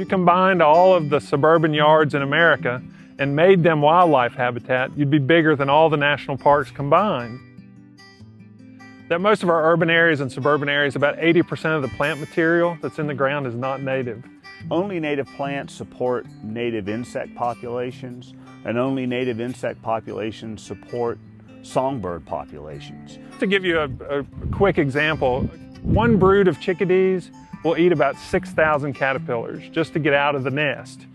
you combined all of the suburban yards in America and made them wildlife habitat, you'd be bigger than all the national parks combined. That most of our urban areas and suburban areas, about 80% of the plant material that's in the ground is not native. Only native plants support native insect populations, and only native insect populations support songbird populations. To give you a quick example, one brood of chickadees will eat about 6,000 caterpillars just to get out of the nest.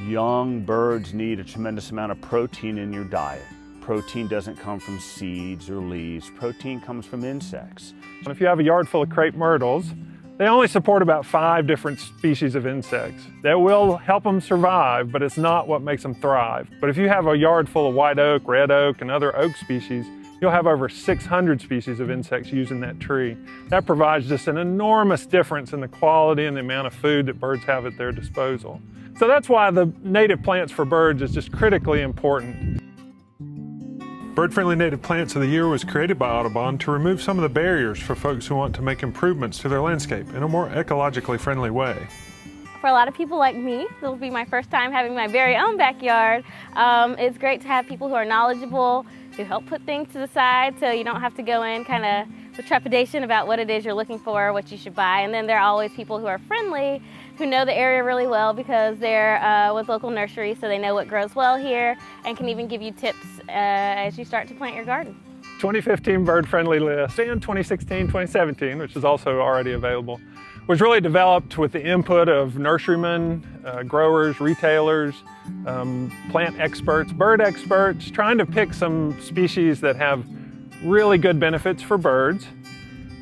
Young birds need a tremendous amount of protein in your diet. Protein doesn't come from seeds or leaves. Protein comes from insects. If you have a yard full of crepe myrtles, they only support about 5 different species of insects. That will help them survive, but it's not what makes them thrive. But if you have a yard full of white oak, red oak, and other oak species, you'll have over 600 species of insects using that tree. That provides just an enormous difference in the quality and the amount of food that birds have at their disposal. So that's why the native plants for birds is just critically important. Bird-Friendly Native Plants of the Year was created by Audubon to remove some of the barriers for folks who want to make improvements to their landscape in a more ecologically friendly way. For a lot of people like me, this will be my first time having my very own backyard. It's great to have people who are knowledgeable, who help put things to the side so you don't have to go in kind of with trepidation about what it is you're looking for, what you should buy. And then there are always people who are friendly, who know the area really well because they're with local nurseries, so they know what grows well here and can even give you tips as you start to plant your garden. 2015 bird-friendly list and 2016-2017, which is also already available, was really developed with the input of nurserymen, growers, retailers, plant experts, bird experts, trying to pick some species that have really good benefits for birds,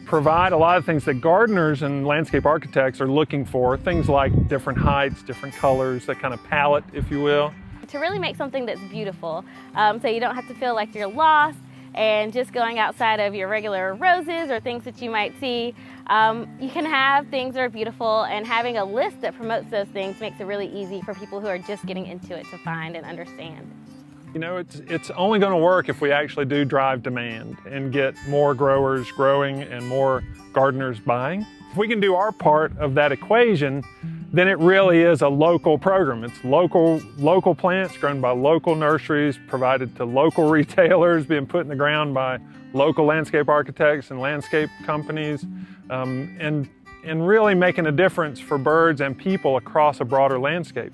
provide a lot of things that gardeners and landscape architects are looking for, things like different heights, different colors, that kind of palette, if you will. To really make something that's beautiful, so you don't have to feel like you're lost and just going outside of your regular roses or things that you might see. You can have things that are beautiful, and having a list that promotes those things makes it really easy for people who are just getting into it to find and understand. You know, it's only going to work if we actually do drive demand and get more growers growing and more gardeners buying. If we can do our part of that equation, then it really is a local program. It's local plants grown by local nurseries, provided to local retailers, being put in the ground by local landscape architects and landscape companies, and really making a difference for birds and people across a broader landscape.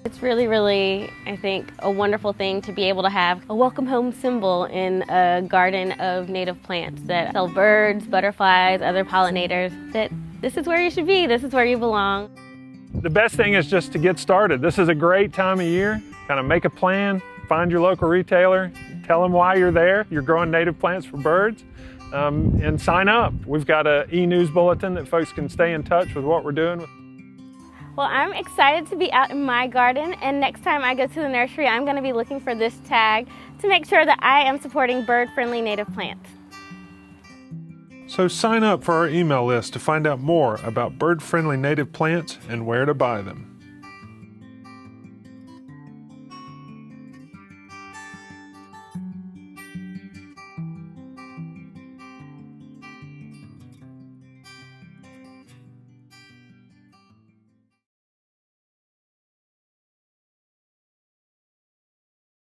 It's really, I think, a wonderful thing to be able to have a welcome home symbol in a garden of native plants that tell birds, butterflies, other pollinators that this is where you should be, this is where you belong. The best thing is just to get started. This is a great time of year. Kind of make a plan, find your local retailer, tell them why you're there, you're growing native plants for birds, and sign up. We've got an e-news bulletin that folks can stay in touch with what we're doing. Well, I'm excited to be out in my garden, and next time I go to the nursery, I'm going to be looking for this tag to make sure that I am supporting bird-friendly native plants. So sign up for our email list to find out more about bird-friendly native plants and where to buy them.